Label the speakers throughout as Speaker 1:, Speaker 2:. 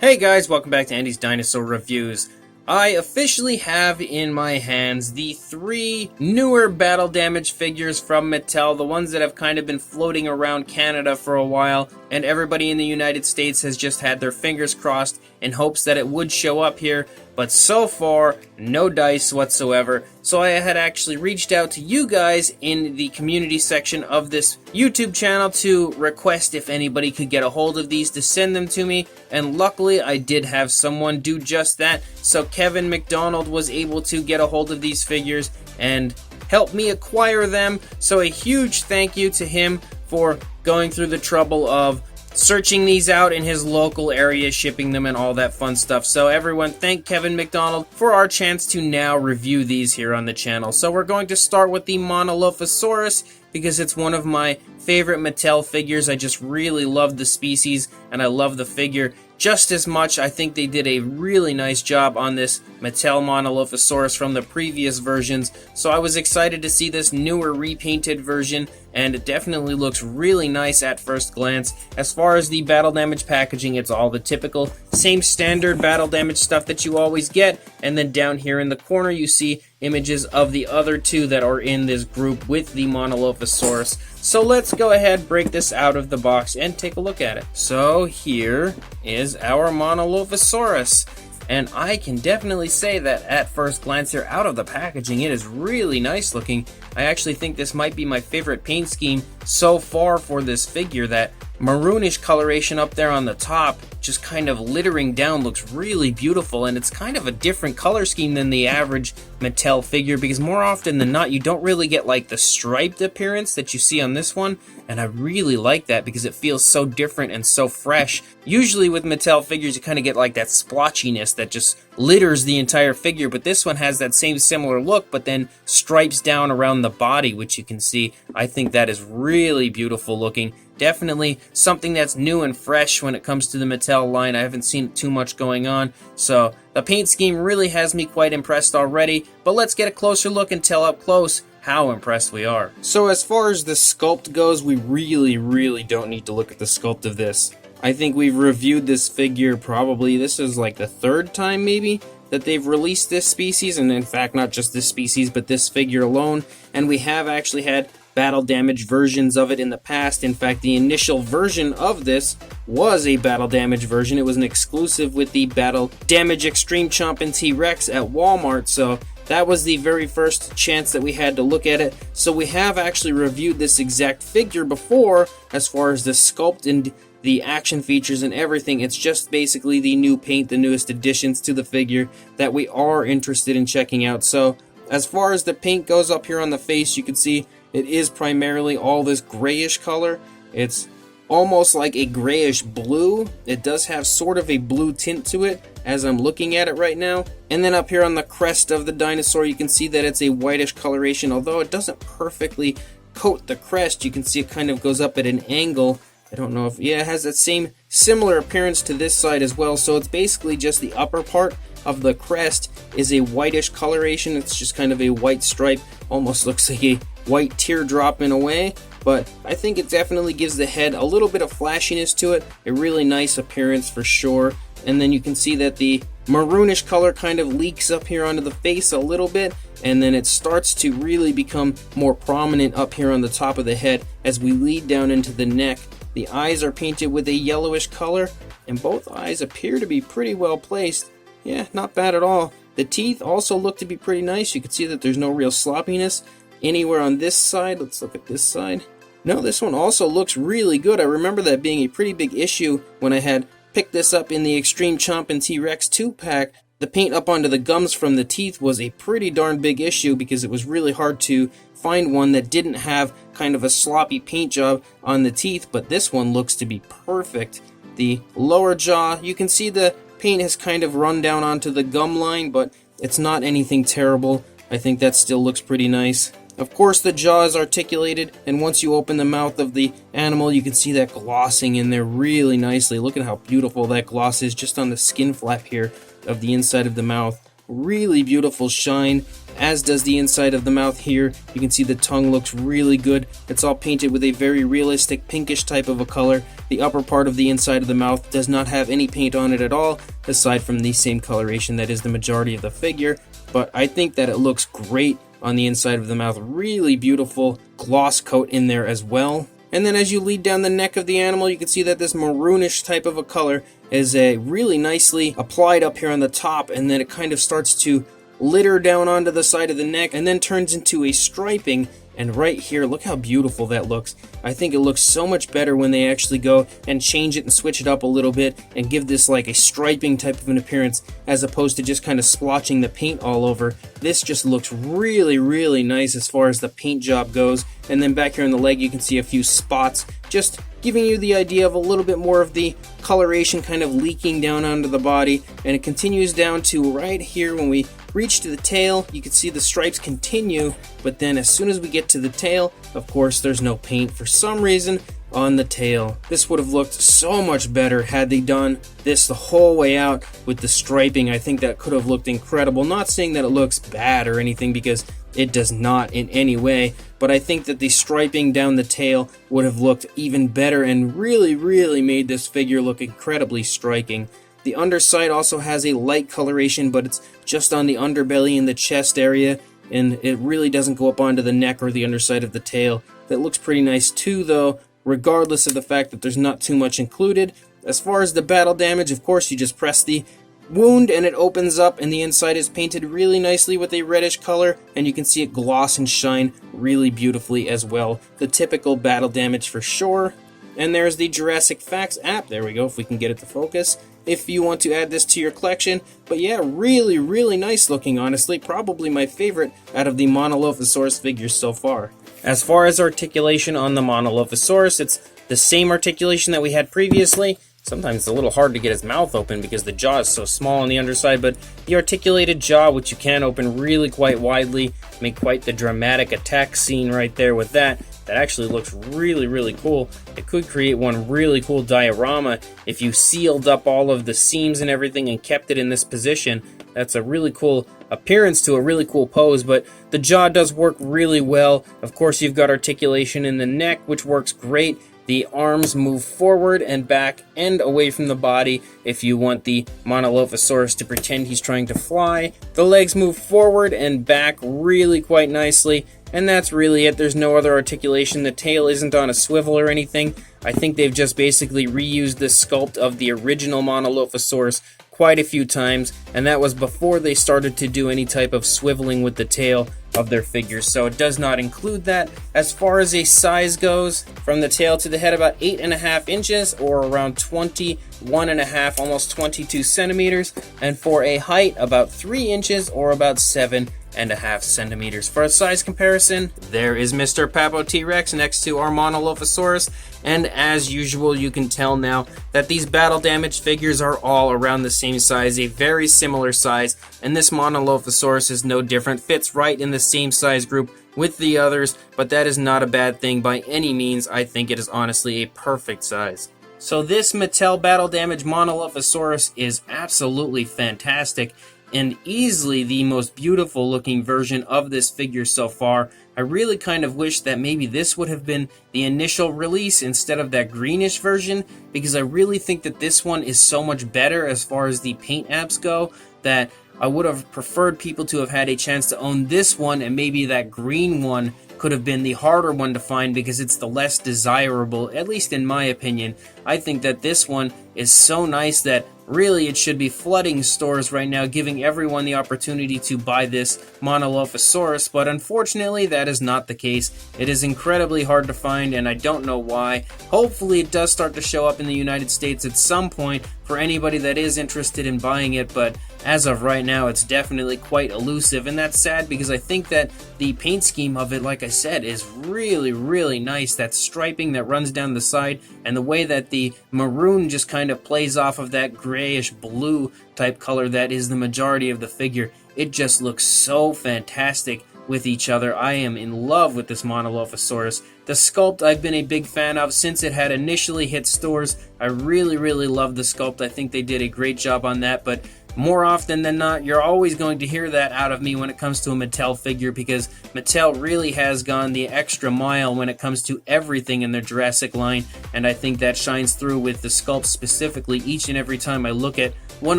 Speaker 1: Hey guys, welcome back to Andy's Dinosaur Reviews. I officially have in my hands the three newer battle damage figures from Mattel, the ones that have kind of been floating around Canada for a while, and everybody in the United States has just had their fingers crossed in hopes that it would show up here, but so far, no dice whatsoever. So I had actually reached out to you guys in the community section of this YouTube channel to request if anybody could get a hold of these to send them to me, and luckily I did have someone do just that. So Kevin McDonald was able to get a hold of these figures and help me acquire them, so a huge thank you to him for going through the trouble of searching these out in his local area, shipping them and all that fun stuff. So everyone, thank Kevin McDonald for our chance to now review these here on the channel. So we're going to start with the Monolophosaurus because it's one of my favorite Mattel figures. I just really love the species and I love the figure just as much. I think they did a really nice job on this Mattel Monolophosaurus from the previous versions, so I was excited to see this newer repainted version, and it definitely looks really nice at first glance. As far as the battle damage packaging, it's all the typical same standard battle damage stuff that you always get, and then down here in the corner you see images of the other two that are in this group with the Monolophosaurus. So let's go ahead, break this out of the box, and take a look at it. So here is our Monolophosaurus, and I can definitely say that at first glance here, out of the packaging, it is really nice looking. I actually think this might be my favorite paint scheme so far for this figure. That maroonish coloration up there on the top, just kind of littering down, looks really beautiful, and it's kind of a different color scheme than the average Mattel figure, because more often than not you don't really get like the striped appearance that you see on this one, and I really like that because it feels so different and so fresh. Usually with Mattel figures you kind of get like that splotchiness that just litters the entire figure, but this one has that same similar look but then stripes down around the body, which you can see. I think that is really beautiful looking. Definitely something that's new and fresh when it comes to the Mattel line. I haven't seen too much going on, so the paint scheme really has me quite impressed already, but let's get a closer look and tell up close how impressed we are. So as far as the sculpt goes, we really don't need to look at the sculpt of this. I think we've reviewed this figure probably, this is like the third time maybe that they've released this species, and in fact not just this species but this figure alone, and we have actually had battle damage versions of it in the past. In fact, the initial version of this was a battle damage version. It was an exclusive with the Battle Damage Extreme Chomp and T-Rex at Walmart, so that was the very first chance that we had to look at it. So we have actually reviewed this exact figure before as far as the sculpt and the action features and everything. It's just basically the new paint, the newest additions to the figure that we are interested in checking out. So as far as the paint goes up here on the face, you can see it is primarily all this grayish color. It's almost like a grayish blue. It does have sort of a blue tint to it as I'm looking at it right now. And then up here on the crest of the dinosaur, you can see that it's a whitish coloration. Although it doesn't perfectly coat the crest, you can see it kind of goes up at an angle. I don't know if, yeah, it has that same similar appearance to this side as well. So it's basically just the upper part of the crest is a whitish coloration. It's just kind of a white stripe, almost looks like a white teardrop in a way, but I think it definitely gives the head a little bit of flashiness to it, a really nice appearance for sure. And then you can see that the maroonish color kind of leaks up here onto the face a little bit, and then it starts to really become more prominent up here on the top of the head as we lead down into the neck. The eyes are painted with a yellowish color, and both eyes appear to be pretty well placed. Yeah, not bad at all. The teeth also look to be pretty nice. You can see that there's no real sloppiness anywhere on this side. Let's look at this side. No, this one also looks really good. I remember that being a pretty big issue when I had picked this up in the Extreme Chomp and T-Rex 2-pack. The paint up onto the gums from the teeth was a pretty darn big issue because it was really hard to find one that didn't have kind of a sloppy paint job on the teeth, but this one looks to be perfect. The lower jaw, you can see the paint has kind of run down onto the gum line, but it's not anything terrible. I think that still looks pretty nice. Of course, the jaw is articulated, and once you open the mouth of the animal, you can see that glossing in there really nicely. Look at how beautiful that gloss is just on the skin flap here of the inside of the mouth. really beautiful shine, as does the inside of the mouth here. You can see the tongue looks really good. It's all painted with a very realistic pinkish type of a color. The upper part of the inside of the mouth does not have any paint on it at all, aside from the same coloration that is the majority of the figure, but I think that it looks great on the inside of the mouth. Really beautiful gloss coat in there as well. And then as you lead down the neck of the animal, you can see that this maroonish type of a color is really nicely applied up here on the top, and then it kind of starts to litter down onto the side of the neck and then turns into a striping. And right here, look how beautiful that looks. I think it looks so much better when they actually go and change it and switch it up a little bit and give this like a striping type of an appearance, as opposed to just kind of splotching the paint all over. This just looks really, really nice as far as the paint job goes. And then back here on the leg, you can see a few spots, just giving you the idea of a little bit more of the coloration kind of leaking down onto the body. And it continues down to right here. When we reach to the tail, you can see the stripes continue, but then as soon as we get to the tail, of course, there's no paint for some reason on the tail. This would have looked so much better had they done this the whole way out with the striping. I think that could have looked incredible. Not saying that it looks bad or anything, because it does not in any way, but I think that the striping down the tail would have looked even better and really, really made this figure look incredibly striking. The underside also has a light coloration, but it's just on the underbelly and the chest area, and it really doesn't go up onto the neck or the underside of the tail. That looks pretty nice too, though, regardless of the fact that there's not too much included. As far as the battle damage, of course, you just press the wound and it opens up, and the inside is painted really nicely with a reddish color, and you can see it gloss and shine really beautifully as well. The typical battle damage for sure. And there's the Jurassic Facts app. There we go, if we can get it to focus, if you want to add this to your collection. But yeah, really, really nice looking, honestly. Probably my favorite out of the Monolophosaurus figures so far. As far as articulation on the Monolophosaurus, it's the same articulation that we had previously. Sometimes it's a little hard to get his mouth open because the jaw is so small on the underside, but the articulated jaw, which you can open really quite widely, make quite the dramatic attack scene right there with that. That actually looks really, really cool. It could create one really cool diorama if you sealed up all of the seams and everything and kept it in this position. That's a really cool appearance to a really cool pose, but the jaw does work really well. Of course, you've got articulation in the neck, which works great. The arms move forward and back and away from the body if you want the Monolophosaurus to pretend he's trying to fly. The legs move forward and back really quite nicely, and that's really it. There's no other articulation. The tail isn't on a swivel or anything. I think they've just basically reused the sculpt of the original Monolophosaurus quite a few times, and that was before they started to do any type of swiveling with the tail of their figures, so it does not include that. As far as a size goes, from the tail to the head, about 8.5 inches, or around 21.5, almost 22 centimeters, and for a height, about 3 inches, or about 7.5 centimeters. For a size comparison, there is Mr. Papo T-Rex next to our Monolophosaurus, and as usual, you can tell now that these battle damage figures are all around the same size, a very similar size, and this Monolophosaurus is no different, fits right in the same size group with the others, but that is not a bad thing by any means. I think it is honestly a perfect size. So this Mattel Battle Damage Monolophosaurus is absolutely fantastic, and easily the most beautiful looking version of this figure so far. I really kind of wish that maybe this would have been the initial release instead of that greenish version, because I really think that this one is so much better as far as the paint apps go, that I would have preferred people to have had a chance to own this one, and maybe that green one could have been the harder one to find because it's the less desirable, at least in my opinion. I think that this one is so nice that really it should be flooding stores right now, giving everyone the opportunity to buy this Monolophosaurus, but unfortunately that is not the case. It is incredibly hard to find, and I don't know why. Hopefully it does start to show up in the United States at some point for anybody that is interested in buying it, but as of right now it's definitely quite elusive, and that's sad because I think that the paint scheme of it, like I said, is really, really nice. That striping that runs down the side, and the way that the maroon just kind of plays off of that grayish blue type color that is the majority of the figure. It just looks so fantastic with each other. I am in love with this Monolophosaurus. The sculpt I've been a big fan of since it had initially hit stores. I really, really love the sculpt. I think they did a great job on that, but more often than not, you're always going to hear that out of me when it comes to a Mattel figure, because Mattel really has gone the extra mile when it comes to everything in their Jurassic line, and I think that shines through with the Sculpt specifically each and every time I look at one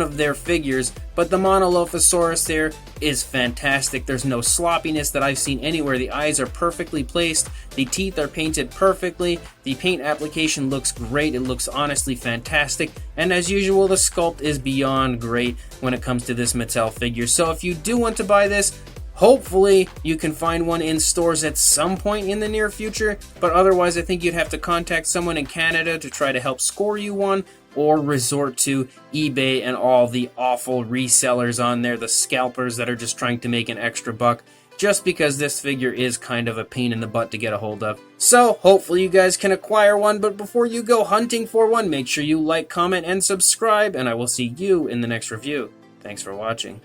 Speaker 1: of their figures. But the Monolophosaurus there is fantastic. There's no sloppiness that I've seen anywhere. The eyes are perfectly placed. The teeth are painted perfectly. The paint application looks great. It looks honestly fantastic. And as usual, the sculpt is beyond great when it comes to this Mattel figure. So if you do want to buy this, hopefully you can find one in stores at some point in the near future, but otherwise I think you'd have to contact someone in Canada to try to help score you one, or resort to eBay and all the awful resellers on there, the scalpers that are just trying to make an extra buck, just because this figure is kind of a pain in the butt to get a hold of. So hopefully you guys can acquire one, but before you go hunting for one, make sure you like, comment, and subscribe, and I will see you in the next review. Thanks for watching.